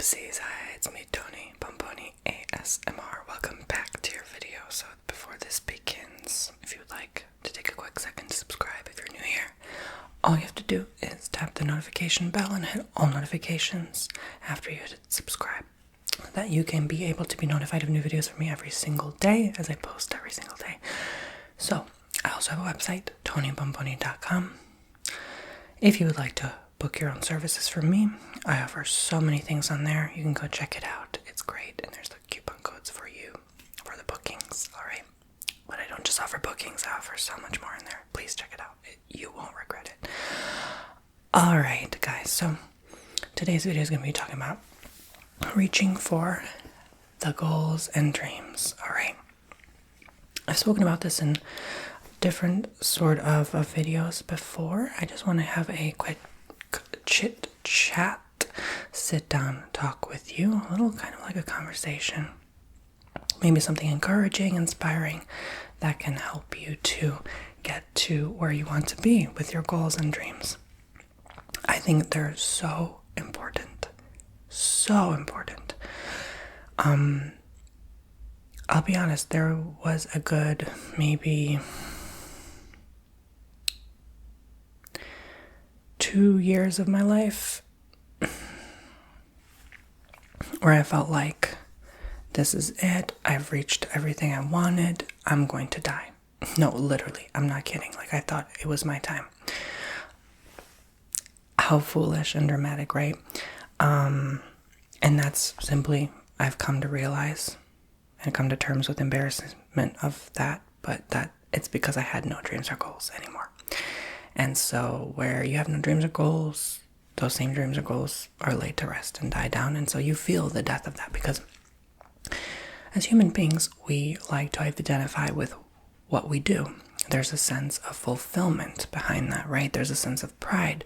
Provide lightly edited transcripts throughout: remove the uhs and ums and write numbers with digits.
Oopsies, hi, it's me, Tony, Bomboni, ASMR. Welcome back to your video. So before this begins, if you would like to take a quick second to subscribe if you're new here, all you have to do is tap the notification bell and hit all notifications after you hit subscribe. That you can be able to be notified of new videos from me every single day, as I post every single day. So, I also have a website, tonybomboni.com. If you would like to book your own services from me, I offer so many things on there. You can go check it out. It's great, and there's the coupon codes for you for the bookings, alright? But I don't just offer bookings, I offer so much more in there. Please check it out. You won't regret it. Alright, guys, so today's video is going to be talking about reaching for the goals and dreams, alright? I've spoken about this in different sort of videos before. I just want to have a quick chit chat, sit down, talk with you, a little kind of like a conversation, maybe something encouraging, inspiring that can help you to get to where you want to be with your goals and dreams. I think they're so important. So important. I'll be honest, there was a good maybe 2 years of my life where I felt like this is it. I've reached everything I wanted. I'm going to die. No, literally, I'm not kidding. Like, I thought it was my time. How foolish and dramatic, right? And that's simply, I've come to realize and come to terms with embarrassment of that, but that it's because I had no dreams or goals anymore. And so where you have no dreams or goals, those same dreams or goals are laid to rest and die down. And so you feel the death of that, because as human beings, we like to identify with what we do. There's a sense of fulfillment behind that, right? There's a sense of pride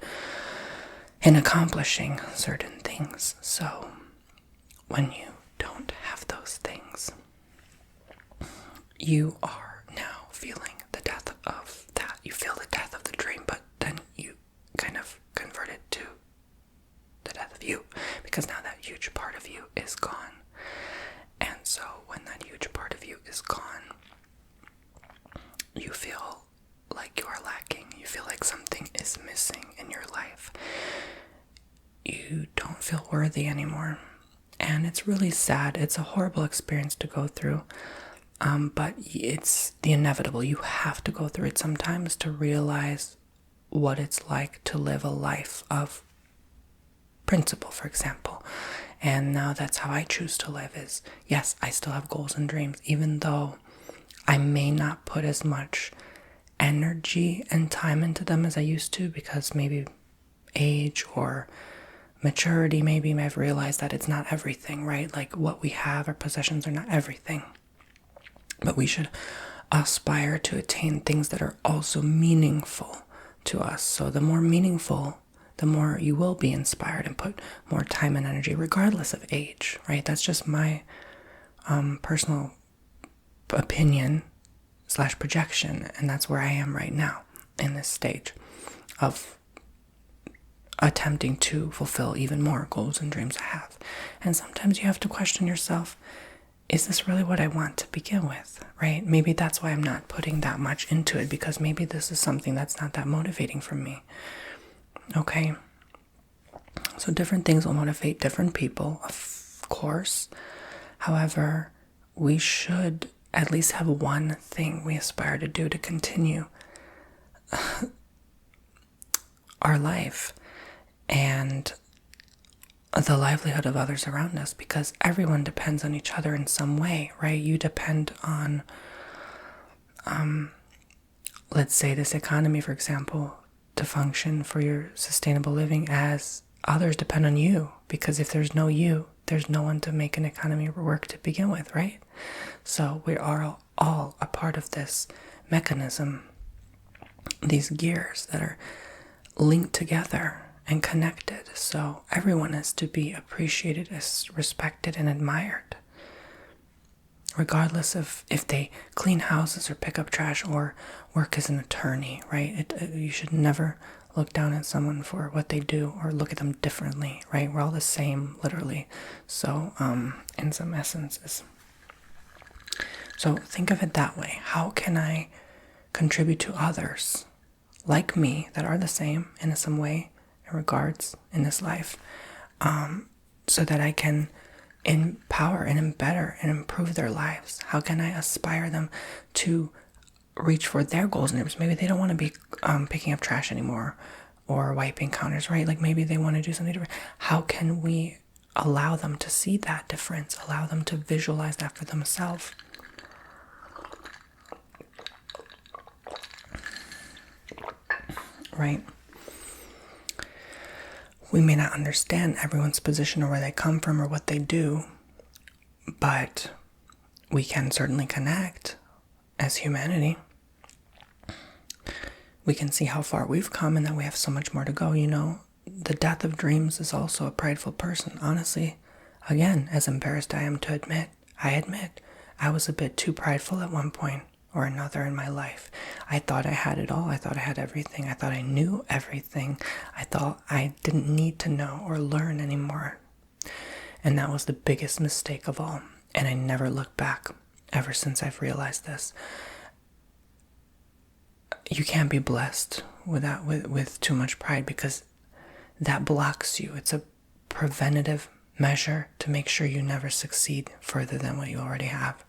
in accomplishing certain things. So when you don't have those things, you are now feeling the death of that. You feel the death of the dream, but then you kind of convert it to the death of you, because now that huge part of you is gone. And so when that huge part of you is gone, you feel like you are lacking. You feel like something is missing in your life. You don't feel worthy anymore. And it's really sad. It's a horrible experience to go through. But it's the inevitable. You have to go through it sometimes to realize what it's like to live a life of principle, for example. And now that's how I choose to live is, yes, I still have goals and dreams, even though I may not put as much energy and time into them as I used to, because maybe age or maturity, maybe I've realized that it's not everything, right? Like what we have, our possessions are not everything. But we should aspire to attain things that are also meaningful to us. So the more meaningful, the more you will be inspired and put more time and energy, regardless of age, right? That's just my personal opinion / projection. And that's where I am right now in this stage of attempting to fulfill even more goals and dreams I have. And sometimes you have to question yourself, is this really what I want to begin with, right? Maybe that's why I'm not putting that much into it, because maybe this is something that's not that motivating for me. Okay? So different things will motivate different people, of course. However, we should at least have one thing we aspire to do to continue our life and the livelihood of others around us, because everyone depends on each other in some way, right? You depend on, let's say this economy, for example, to function for your sustainable living, as others depend on you, because if there's no you, there's no one to make an economy work to begin with, right? So we are all a part of this mechanism, these gears that are linked together and connected. So everyone is to be appreciated, respected, and admired, regardless of if they clean houses or pick up trash or work as an attorney, right? You should never look down at someone for what they do or look at them differently, right? We're all the same, literally. So, in some essences. So think of it that way. How can I contribute to others like me that are the same in some way, in regards, in this life, so that I can empower and better and improve their lives? How can I aspire them to reach for their goals and dreams? Maybe they don't want to be picking up trash anymore or wiping counters, right? Like maybe they want to do something different. How can we allow them to see that difference, allow them to visualize that for themselves? Right? We may not understand everyone's position or where they come from or what they do, but we can certainly connect as humanity. We can see how far we've come and that we have so much more to go. You know, the death of dreams is also a prideful person. Honestly, again, as embarrassed I am to admit, I was a bit too prideful at one point or another in my life. I thought I had it all. I thought I had everything. I thought I knew everything. I thought I didn't need to know or learn anymore. And that was the biggest mistake of all. And I never looked back ever since I've realized this. You can't be blessed with too much pride, because that blocks you. It's a preventative measure to make sure you never succeed further than what you already have.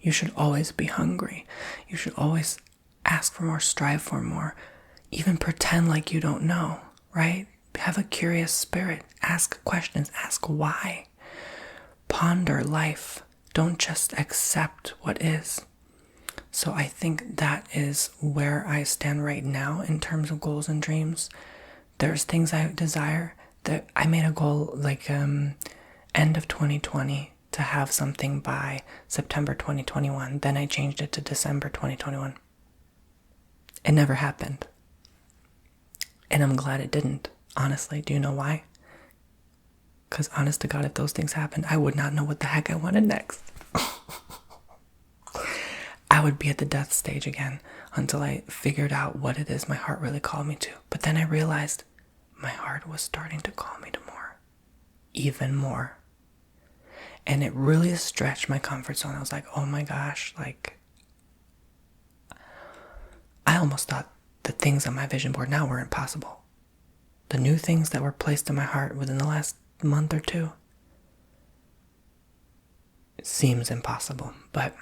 You should always be hungry. You should always ask for more, strive for more, even pretend like you don't know, right? Have a curious spirit. Ask questions. Ask why. Ponder life. Don't just accept what is. So I think that is where I stand right now in terms of goals and dreams. There's things I desire that I made a goal like end of 2020 to have something by September 2021. Then I changed it to December 2021. It never happened. And I'm glad it didn't, honestly. Do you know why? Because honest to God, if those things happened, I would not know what the heck I wanted next. I would be at the death stage again until I figured out what it is my heart really called me to. But then I realized my heart was starting to call me to more. Even more. And it really stretched my comfort zone. I was like, oh my gosh, like, I almost thought the things on my vision board now were impossible. The new things that were placed in my heart within the last month or two, it seems impossible, but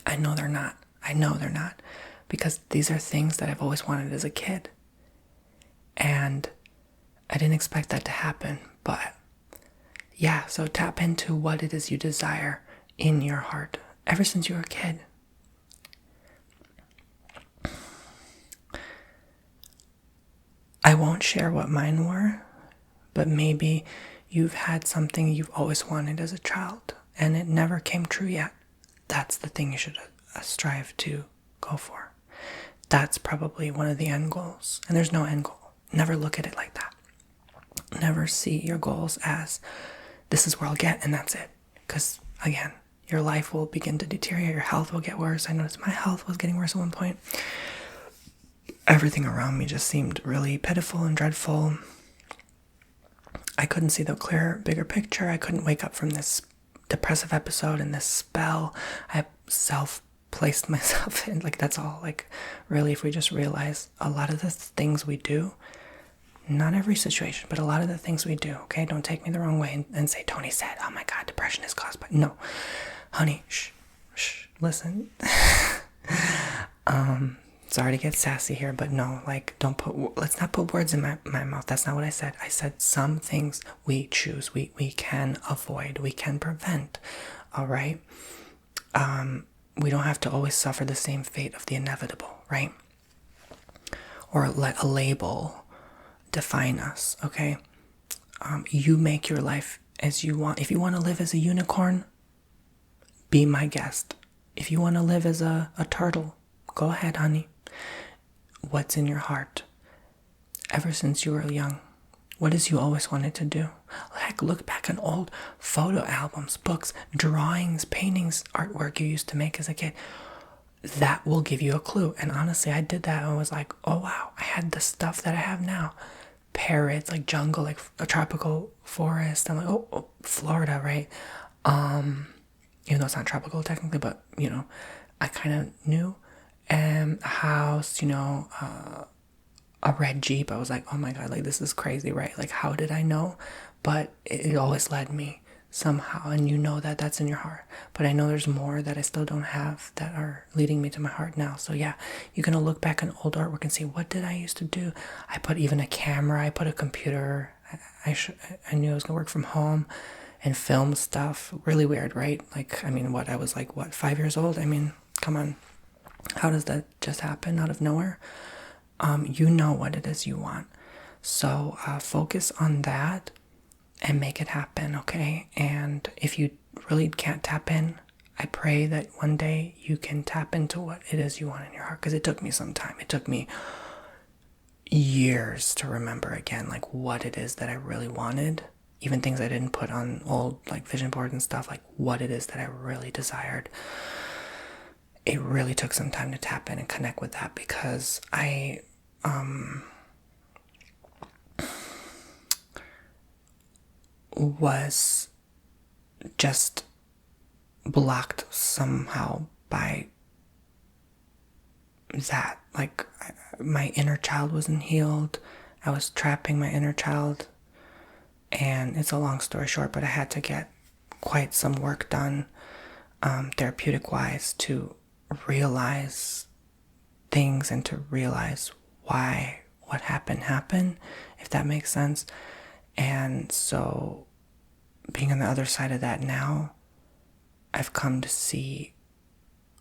I know they're not. Because these are things that I've always wanted as a kid. And I didn't expect that to happen, but yeah, so tap into what it is you desire in your heart ever since you were a kid. I won't share what mine were, but maybe you've had something you've always wanted as a child and it never came true yet. That's the thing you should strive to go for. That's probably one of the end goals. And there's no end goal. Never look at it like that. Never see your goals as this is where I'll get and that's it. Because again, your life will begin to deteriorate. Your health will get worse. I noticed my health was getting worse at one point. Everything around me just seemed really pitiful and dreadful. I couldn't see the clear, bigger picture. I couldn't wake up from this depressive episode and this spell I self-placed myself in. Like, that's all. Like, really, if we just realize a lot of the things we do, not every situation, but a lot of the things we do, okay? Don't take me the wrong way and say, Tony said, oh my God, depression is caused by... No. Honey, shh, listen. Sorry to get sassy here, but no, like, let's not put words in my mouth. That's not what I said. I said some things we choose, we can avoid, we can prevent, all right? We don't have to always suffer the same fate of the inevitable, right? Or let a label define us, okay? You make your life as you want. If you want to live as a unicorn, be my guest. If you want to live as a turtle, go ahead, honey. What's in your heart? Ever since you were young, what is you always wanted to do? Heck, look back on old photo albums, books, drawings, paintings, artwork you used to make as a kid. that will give you a clue. And honestly, I did that and I was like, oh wow, I had the stuff that I have now. Parrots, like jungle, like a tropical forest. I'm like, oh, Florida, right? Even though it's not tropical technically, but I kind of knew. And a house, a red Jeep. I was like, oh my God, like this is crazy, right? Like, how did I know? But it always led me somehow, and that that's in your heart. But I know there's more that I still don't have that are leading me to my heart now. So yeah, you're gonna look back on old artwork and see, what did I used to do? I put even a camera, I put a computer. I knew I was gonna work from home and film stuff. Really weird, right? Like, I mean, I was like, 5 years old? I mean, come on. How does that just happen out of nowhere? You know what it is you want. So focus on that and make it happen, okay? And if you really can't tap in, I pray that one day you can tap into what it is you want in your heart, because it took me some time. It took me years to remember again, like, what it is that I really wanted. Even things I didn't put on old, like, vision boards and stuff, like, what it is that I really desired. It really took some time to tap in and connect with that, because I was just blocked somehow by that. Like, my inner child wasn't healed. I was trapping my inner child, and it's a long story short, but I had to get quite some work done, therapeutic wise, to realize things and to realize why what happened, if that makes sense. And so being on the other side of that now, I've come to see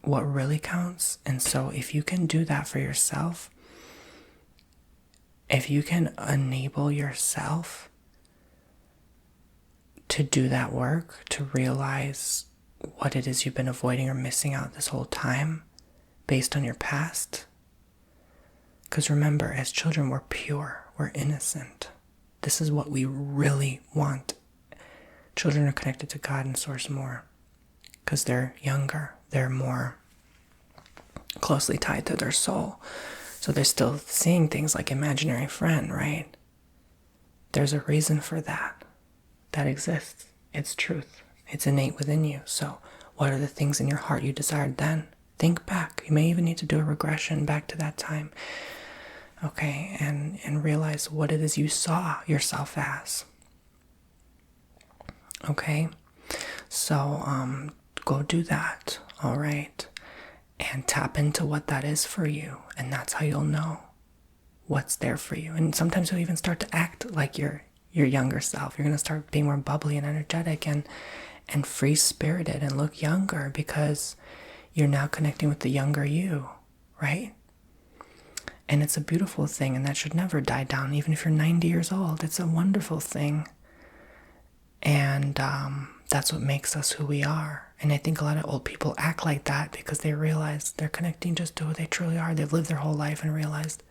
what really counts. And so if you can do that for yourself, if you can enable yourself to do that work, to realize what it is you've been avoiding or missing out this whole time based on your past. Because remember, as children, we're pure, we're innocent. This is what we really want. Children are connected to God and Source more because they're younger. They're more closely tied to their soul. So they're still seeing things like imaginary friend, right? There's a reason for that. That exists. It's truth. It's innate within you. So what are the things in your heart you desired then? Think back. You may even need to do a regression back to that time. Okay, and realize what it is you saw yourself as. Okay, so go do that, all right? And tap into what that is for you, and that's how you'll know what's there for you. And sometimes you'll even start to act like your younger self. You're going to start being more bubbly and energetic and free-spirited and look younger, because you're now connecting with the younger you, right? And it's a beautiful thing, and that should never die down, even if you're 90 years old. It's a wonderful thing. And that's what makes us who we are. And I think a lot of old people act like that because they realize they're connecting just to who they truly are. They've lived their whole life and realized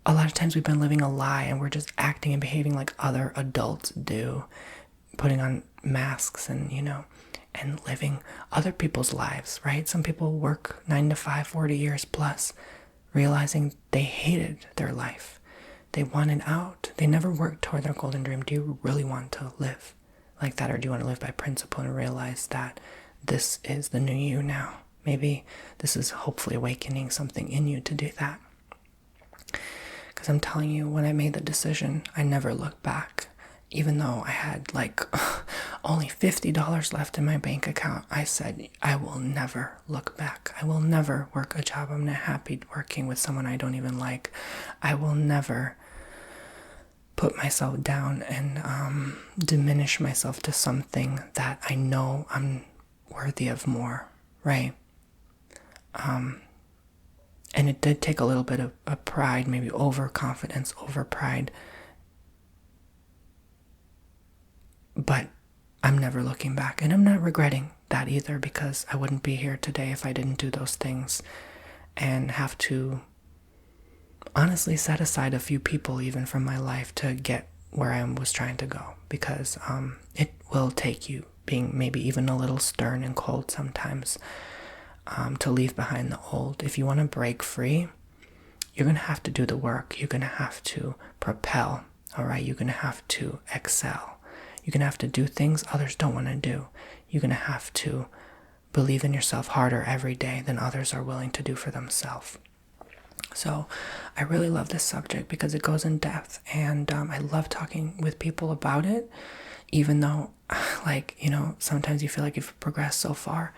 a lot of times we've been living a lie, and we're just acting and behaving like other adults do, putting on masks and, and living other people's lives, right? Some people work 9 to 5, 40 years plus, realizing they hated their life. They wanted out. They never worked toward their golden dream. Do you really want to live like that, or do you want to live by principle and realize that this is the new you now? Maybe this is hopefully awakening something in you to do that. Because I'm telling you, when I made the decision, I never looked back. Even though I had only $50 left in my bank account, I said, I will never look back. I will never work a job I'm not happy working with someone I don't even like. I will never put myself down and diminish myself to something that I know I'm worthy of more, right? And it did take a little bit of pride, maybe overconfidence, over pride. But I'm never looking back, and I'm not regretting that either, because I wouldn't be here today if I didn't do those things and have to honestly set aside a few people even from my life to get where I was trying to go, because it will take you being maybe even a little stern and cold sometimes to leave behind the old. If you want to break free, you're going to have to do the work. You're going to have to propel, all right? You're going to have to excel. You're going to have to do things others don't want to do. You're going to have to believe in yourself harder every day than others are willing to do for themselves. So I really love this subject because it goes in depth, and I love talking with people about it, even though, like, you know, sometimes you feel like you've progressed so far.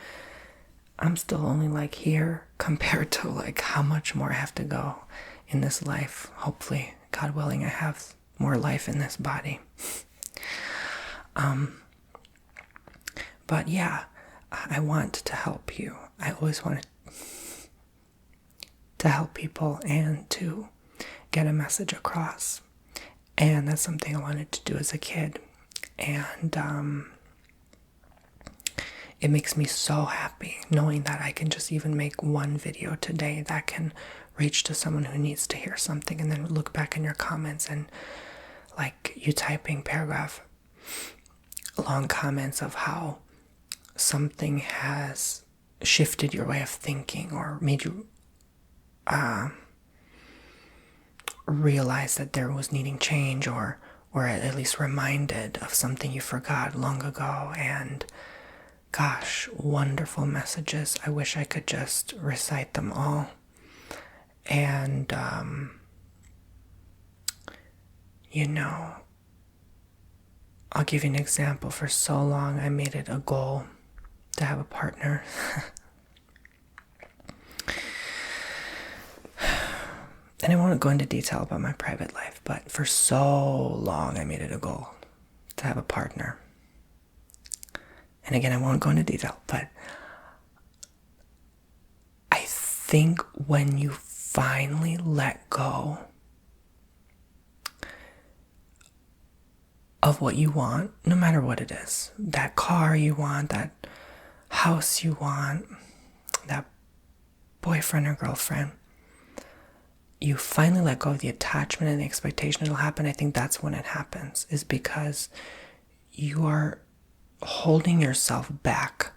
I'm still only like here compared to like how much more I have to go in this life. Hopefully, God willing, I have more life in this body. But yeah, I want to help you. I always wanted to help people and to get a message across. And that's something I wanted to do as a kid. And it makes me so happy knowing that I can just even make one video today that can reach to someone who needs to hear something, and then look back in your comments and like you typing paragraph long comments of how something has shifted your way of thinking or made you realize that there was needing change, or at least reminded of something you forgot long ago. And gosh, wonderful messages. I wish I could just recite them all. And you know, I'll give you an example. For so long I made it a goal to have a partner. And I won't go into detail about my private life, but for so long I made it a goal to have a partner. And again, I won't go into detail, but I think when you finally let go of what you want, no matter what it is, that car you want, that house you want, that boyfriend or girlfriend, you finally let go of the attachment and the expectation it'll happen. I think that's when it happens, is because you are holding yourself back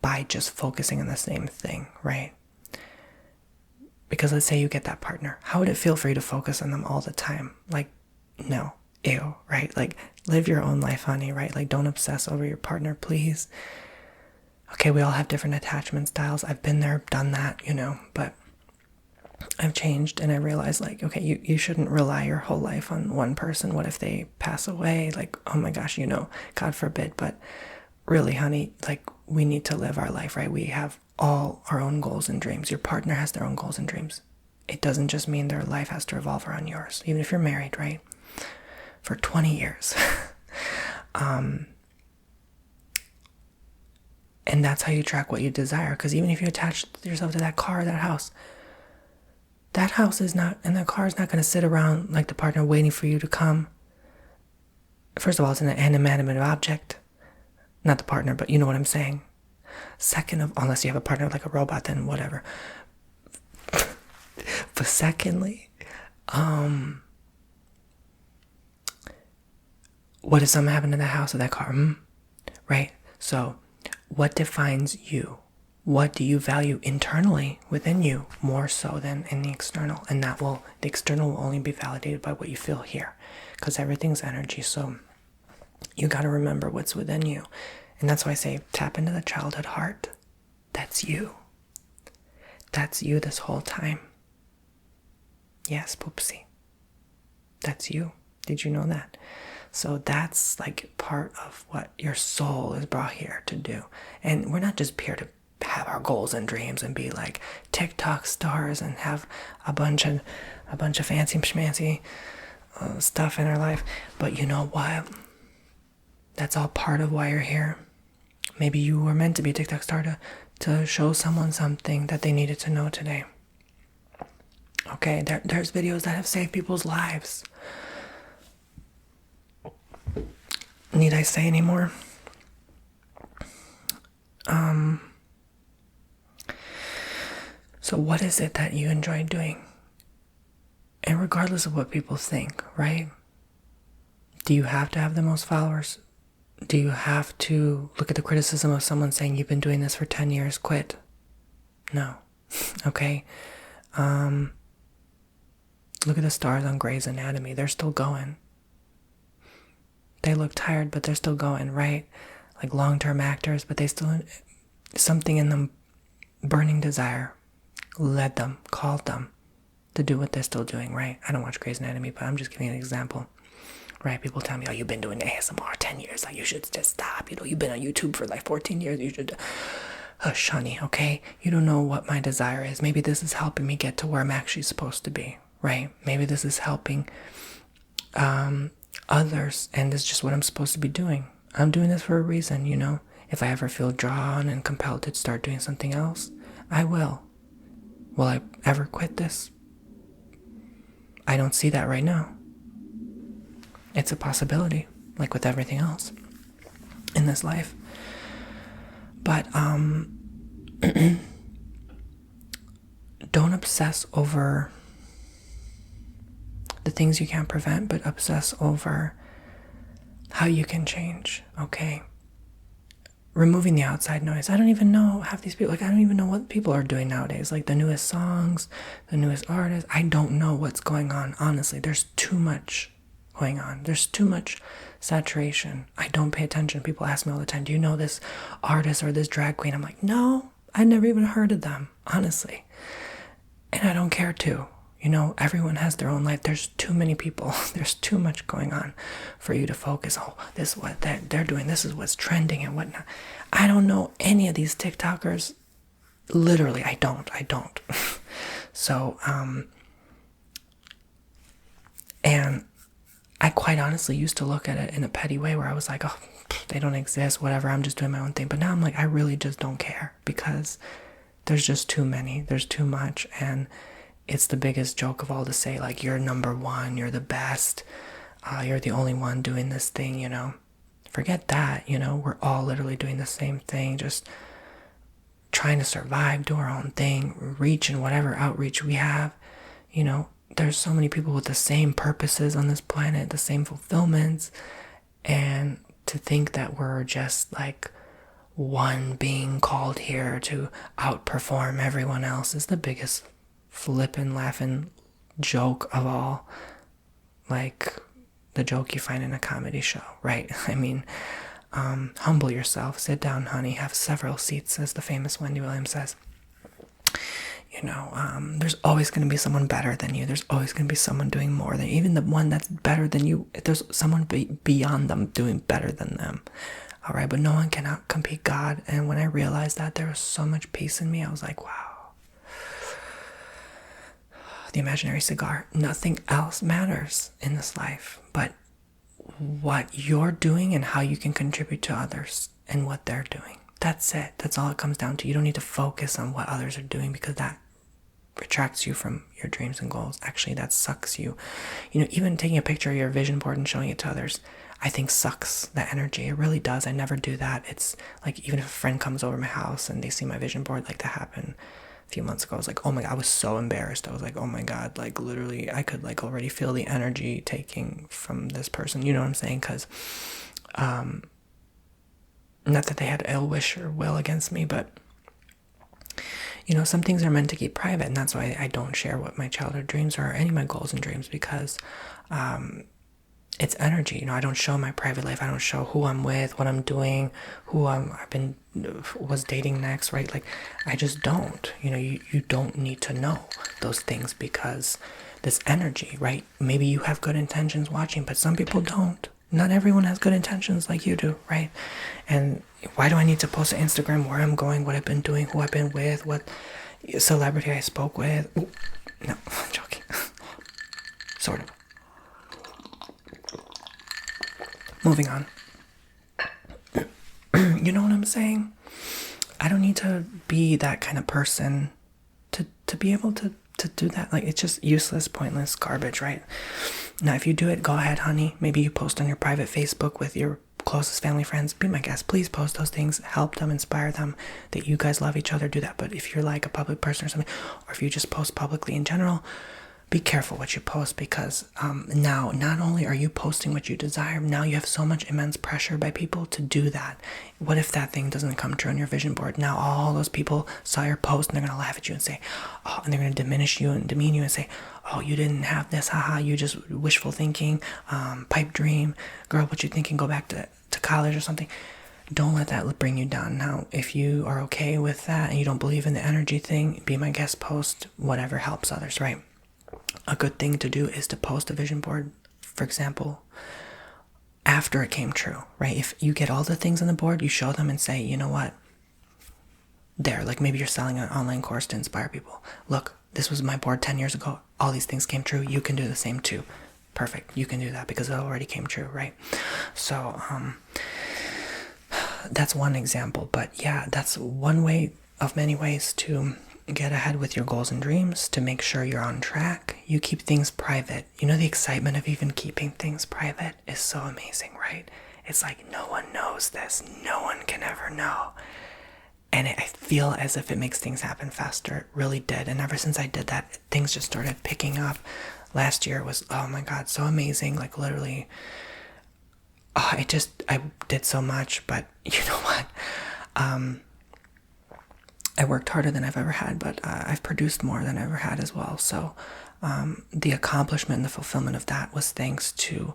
by just focusing on the same thing, right? Because let's say you get that partner. How would it feel for you to focus on them all the time? Like, no, ew, right? Like, live your own life, honey, right? Like, don't obsess over your partner, please. Okay, we all have different attachment styles. I've been there, done that, you know, but I've changed, and I realized, like, okay, you shouldn't rely your whole life on one person. What if they pass away? Like, oh my gosh, you know, God forbid. But really, honey, like, we need to live our life, right? We have all our own goals and dreams. Your partner has their own goals and dreams. It doesn't just mean their life has to revolve around yours, even if you're married, right? For 20 years. And that's how you track what you desire. Because even if you attach yourself to that car or that house is not, and that car is not going to sit around like the partner waiting for you to come. First of all, it's an inanimate object. Not the partner, but you know what I'm saying. Second of, unless you have a partner like a robot, then whatever. But secondly, what if something happened to that house or that car? Right? So, what defines you? What do you value internally within you more so than in the external? And the external will only be validated by what you feel here, because everything's energy. So you got to remember what's within you. And that's why I say tap into the childhood heart. That's you. That's you this whole time. Yes, poopsie. That's you. Did you know that? So that's like part of what your soul is brought here to do. And we're not just here to have our goals and dreams and be like TikTok stars and have a bunch of fancy schmancy stuff in our life. But you know what? That's all part of why you're here. Maybe you were meant to be a TikTok star to show someone something that they needed to know today. Okay, there's videos that have saved people's lives. Need I say any more? So what is it that you enjoy doing? And regardless of what people think, right? Do you have to have the most followers? Do you have to look at the criticism of someone saying you've been doing this for 10 years, quit? No. Okay? Look at the stars on Grey's Anatomy. They're still going. They look tired, but they're still going, right? Like long-term actors, but they still, something in them, burning desire, led them, called them to do what they're still doing, right? I don't watch Grey's Anatomy, but I'm just giving an example, right? People tell me, oh, you've been doing ASMR 10 years, like you should just stop. You know, you've been on YouTube for like 14 years, you should, hush, honey, okay? You don't know what my desire is. Maybe this is helping me get to where I'm actually supposed to be, right? Maybe this is helping others, and it's just what I'm supposed to be doing. I'm doing this for a reason, you know? If I ever feel drawn and compelled to start doing something else, I will. Will I ever quit this? I don't see that right now. It's a possibility, like with everything else in this life. But don't obsess over the things you can't prevent, but obsess over how you can change, okay? Removing the outside noise. I don't even know half these people, like I don't even know what people are doing nowadays, like the newest songs, the newest artists. I don't know what's going on, honestly. There's too much going on. There's too much saturation. I don't pay attention. People ask me all the time, do you know this artist or this drag queen? I'm like, no, I never even heard of them, honestly. And I don't care to. You know, everyone has their own life. There's too many people. There's too much going on for you to focus. Oh, this is what they're doing. This is what's trending and whatnot. I don't know any of these TikTokers. Literally, I don't. So, and I quite honestly used to look at it in a petty way where I was like, oh, they don't exist, whatever. I'm just doing my own thing. But now I'm like, I really just don't care because there's just too many. There's too much. And it's the biggest joke of all to say, like, you're number one, you're the best, you're the only one doing this thing, you know. Forget that, you know. We're all literally doing the same thing, just trying to survive, do our own thing, reach in whatever outreach we have. You know, there's so many people with the same purposes on this planet, the same fulfillments, and to think that we're just like one being called here to outperform everyone else is the biggest flippin' laughing joke of all. Like the joke you find in a comedy show, right? I mean, humble yourself, sit down, honey, have several seats, as the famous Wendy Williams says. You know, there's always going to be someone better than you. There's always going to be someone doing more than you. Even the one that's better than you, there's someone beyond them doing better than them. All right, but no one can outcompete God. And when I realized that, there was so much peace in me. I was like, wow. The imaginary cigar. Nothing else matters in this life but what you're doing and how you can contribute to others and what they're doing. That's it. That's all it comes down to. You don't need to focus on what others are doing because that retracts you from your dreams and goals. Actually, that sucks you. You know, even taking a picture of your vision board and showing it to others, I think sucks that energy. It really does. I never do that. It's like, even if a friend comes over my house and they see my vision board, like that happened a few months ago, I was like, oh my God, I was so embarrassed. I was like, oh my God, like literally I could like already feel the energy taking from this person. You know what I'm saying? Because, not that they had ill wish or will against me, but you know, some things are meant to keep private, and that's why I don't share what my childhood dreams are or any of my goals and dreams, because it's energy. You know, I don't show my private life. I don't show who I'm with, what I'm doing, who was dating next, right? Like, I just don't. You know, you don't need to know those things because this energy, right? Maybe you have good intentions watching, but some people don't. Not everyone has good intentions like you do, right? And why do I need to post on Instagram where I'm going, what I've been doing, who I've been with, what celebrity I spoke with? Ooh, no, I'm joking. Sort of. Moving on. You know what I'm saying? I don't need to be that kind of person to be able to do that. Like, it's just useless, pointless garbage, right? Now, if you do it, go ahead, honey. Maybe you post on your private Facebook with your closest family friends. Be my guest. Please post those things. Help them, inspire them, that you guys love each other. Do that. But if you're like a public person or something, or if you just post publicly in general, be careful what you post, because now not only are you posting what you desire, now you have so much immense pressure by people to do that. What if that thing doesn't come true on your vision board? Now all those people saw your post and they're going to laugh at you and say, oh, and they're going to diminish you and demean you and say, oh, you didn't have this, haha, you just wishful thinking, pipe dream, girl, what you thinking, go back to college or something. Don't let that bring you down. Now, if you are okay with that and you don't believe in the energy thing, be my guest, post whatever helps others, right? A good thing to do is to post a vision board, for example, after it came true, right? If you get all the things on the board, you show them and say, you know what? There, like maybe you're selling an online course to inspire people. Look, this was my board 10 years ago. All these things came true. You can do the same too. Perfect. You can do that because it already came true, right? So, that's one example, but yeah, that's one way of many ways to get ahead with your goals and dreams, to make sure you're on track. You keep things private. You know, the excitement of even keeping things private is so amazing, right? It's like no one knows this. No one can ever know. And I feel as if it makes things happen faster. It really did. And ever since I did that, things just started picking up. Last year was, oh my God, so amazing. Like literally, I did so much, but you know what? I worked harder than I've ever had, but I've produced more than I ever had as well. So the accomplishment and the fulfillment of that was thanks to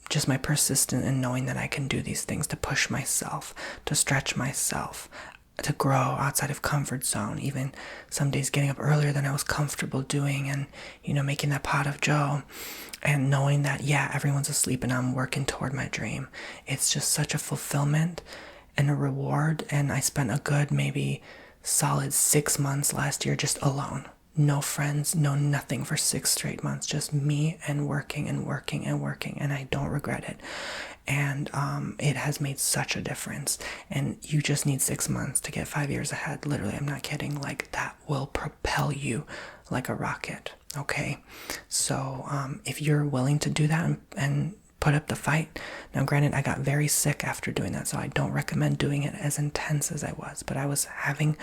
just my persistence in knowing that I can do these things, to push myself, to stretch myself, to grow outside of comfort zone, even some days getting up earlier than I was comfortable doing, and, you know, making that pot of joe, and knowing that, yeah, everyone's asleep and I'm working toward my dream. It's just such a fulfillment and a reward. And I spent a good, maybe solid 6 months last year just alone. No friends, no nothing, for 6 straight months. Just me and working and working and working. And I don't regret it. And it has made such a difference. And you just need 6 months to get 5 years ahead. Literally, I'm not kidding. Like, that will propel you like a rocket. Okay, so if you're willing to do that and put up the fight. Now granted, I got very sick after doing that, so I don't recommend doing it as intense as I was, but I was having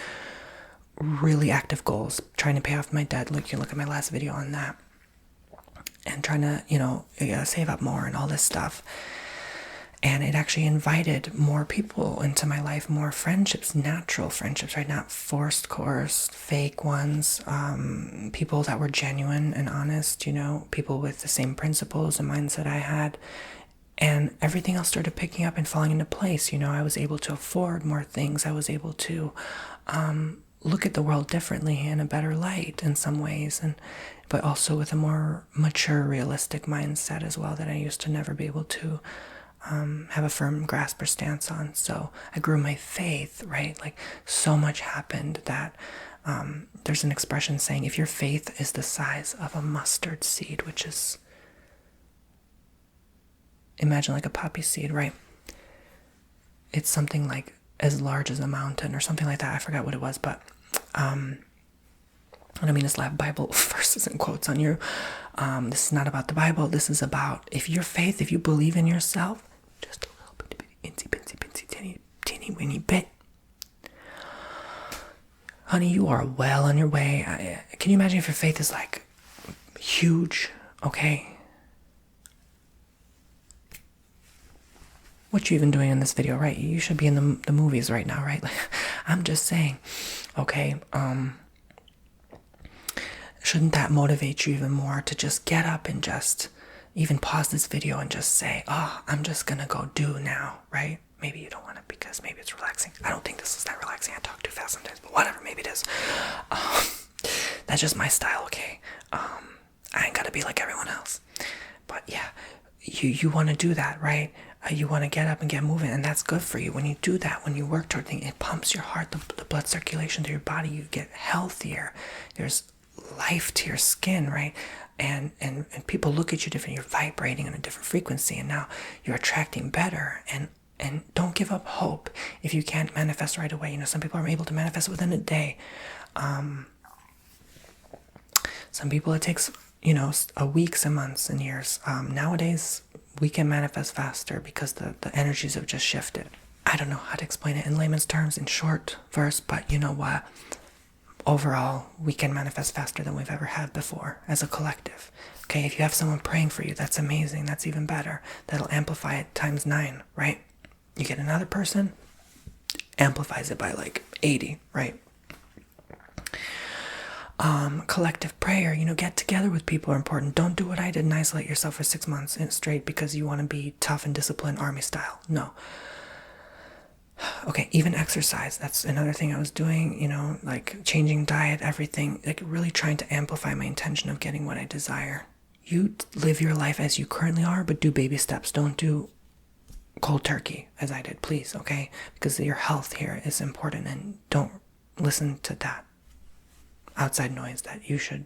really active goals, trying to pay off my debt. Look, you look at my last video on that, and trying to, you know, save up more and all this stuff. And it actually invited more people into my life, more friendships, natural friendships, right? Not forced, coerced, fake ones. People that were genuine and honest, you know, people with the same principles and mindset I had. And everything else started picking up and falling into place. You know, I was able to afford more things. I was able to look at the world differently, in a better light in some ways, but also with a more mature, realistic mindset as well that I used to never be able to have a firm grasp or stance on. So I grew my faith, right? Like, so much happened that there's an expression saying, if your faith is the size of a mustard seed, which is, imagine like a poppy seed, right? It's something like as large as a mountain or something like that. I forgot what it was, but I don't mean to slap Bible verses and quotes on you. This is not about the Bible. This is about, if your faith, if you believe in yourself, just a little bit, insy, teeny, weeny bit, honey, you are well on your way. Can you imagine if your faith is like huge? Okay. What you even doing in this video, right? You should be in the movies right now, right? Like, I'm just saying, okay, shouldn't that motivate you even more to just get up and just even pause this video and just say, oh, I'm just gonna go do now, right? Maybe you don't want to because maybe it's relaxing. I don't think this is that relaxing. I talk too fast sometimes, but whatever, maybe it is. That's just my style, okay? I ain't gotta be like everyone else. But yeah, you want to do that, right? You want to get up and get moving, and that's good for you. When you do that, when you work toward things, it pumps your heart, the blood circulation to your body. You get healthier. There's life to your skin, right? And people look at you different. You're vibrating on a different frequency, and now you're attracting better. And don't give up hope if you can't manifest right away. You know, some people are able to manifest within a day. Some people it takes, you know, weeks and months and years. Nowadays, we can manifest faster because the energies have just shifted. I don't know how to explain it in layman's terms, in short verse, but you know what? overall, we can manifest faster than we've ever had before as a collective. Okay, if you have someone praying for you, that's amazing. That's even better. That'll amplify it times 9, right? You get another person, amplifies it by like 80, right? Collective prayer, get together with people are important. Don't do what I did and isolate yourself for 6 months straight because you want to be tough and disciplined army style. No. Okay, even exercise. That's another thing I was doing, like changing diet, everything, like really trying to amplify my intention of getting what I desire. You live your life as you currently are, but do baby steps. Don't do cold turkey as I did, please, okay? Because your health here is important, and don't listen to that outside noise that you should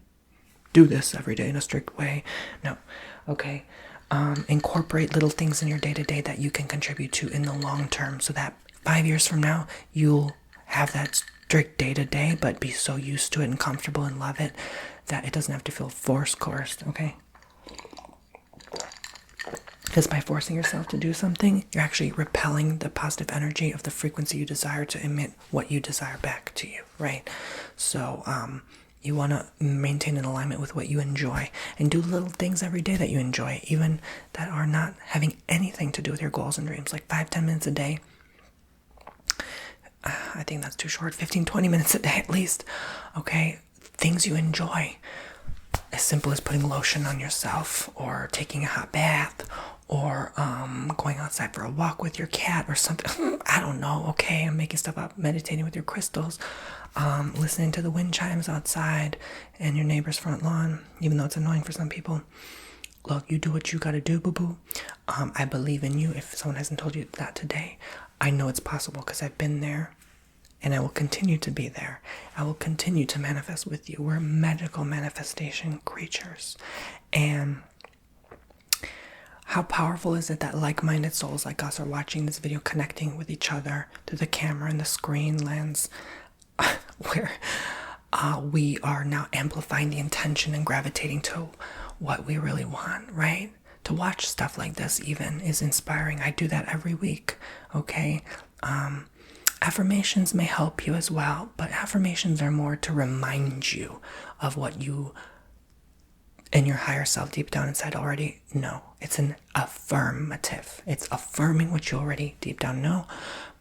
do this every day in a strict way. No, okay? Incorporate little things in your day-to-day that you can contribute to in the long term so that 5 years from now, you'll have that strict day-to-day, but be so used to it and comfortable and love it that it doesn't have to feel coerced, okay? Because by forcing yourself to do something, you're actually repelling the positive energy of the frequency you desire to emit what you desire back to you, right? So, you want to maintain an alignment with what you enjoy and do little things every day that you enjoy, even that are not having anything to do with your goals and dreams, like 5-10 minutes a day. I think that's too short. 15-20 minutes a day at least. Okay, things you enjoy, as simple as putting lotion on yourself or taking a hot bath or going outside for a walk with your cat or something. I don't know, okay? I'm making stuff up. Meditating with your crystals, listening to the wind chimes outside and your neighbor's front lawn, even though it's annoying for some people. Look, you do what you gotta do, boo-boo. I believe in you. If someone hasn't told you that today, I know it's possible because I've been there, and I will continue to be there. I will continue to manifest with you. We're magical manifestation creatures. And how powerful is it that like-minded souls like us are watching this video, connecting with each other through the camera and the screen lens, where we are now amplifying the intention and gravitating to what we really want, right? To watch stuff like this even is inspiring. I do that every week, okay? Affirmations may help you as well, but affirmations are more to remind you of what you and your higher self deep down inside already know. It's an affirmative. It's affirming what you already deep down know,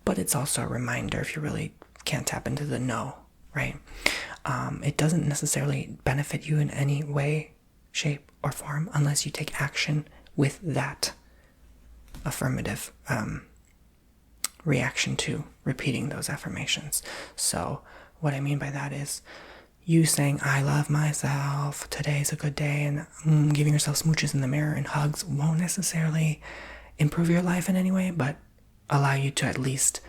but it's also a reminder if you really can't tap into the know, right? It doesn't necessarily benefit you in any way, shape, or form unless you take action with that affirmative reaction to repeating those affirmations. So what I mean by that is you saying, I love myself, today's a good day, and giving yourself smooches in the mirror and hugs won't necessarily improve your life in any way, but allow you to at least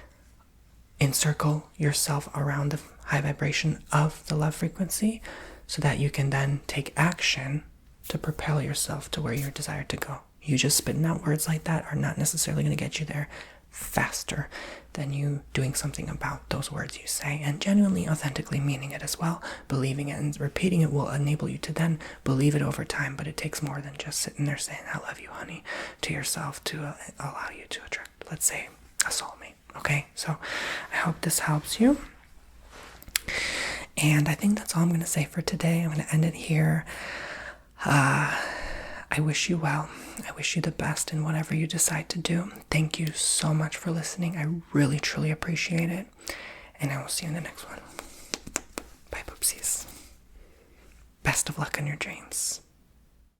encircle yourself around the high vibration of the love frequency so that you can then take action to propel yourself to where you're desired to go. You just spitting out words like that are not necessarily going to get you there faster than you doing something about those words you say and genuinely, authentically meaning it as well. Believing it and repeating it will enable you to then believe it over time, but it takes more than just sitting there saying, I love you, honey, to yourself to allow you to attract, let's say, a soulmate. Okay, so I hope this helps you. And I think that's all I'm going to say for today. I'm going to end it here. I wish you well. I wish you the best in whatever you decide to do. Thank you so much for listening. I really, truly appreciate it. And I will see you in the next one. Bye, poopsies. Best of luck in your dreams.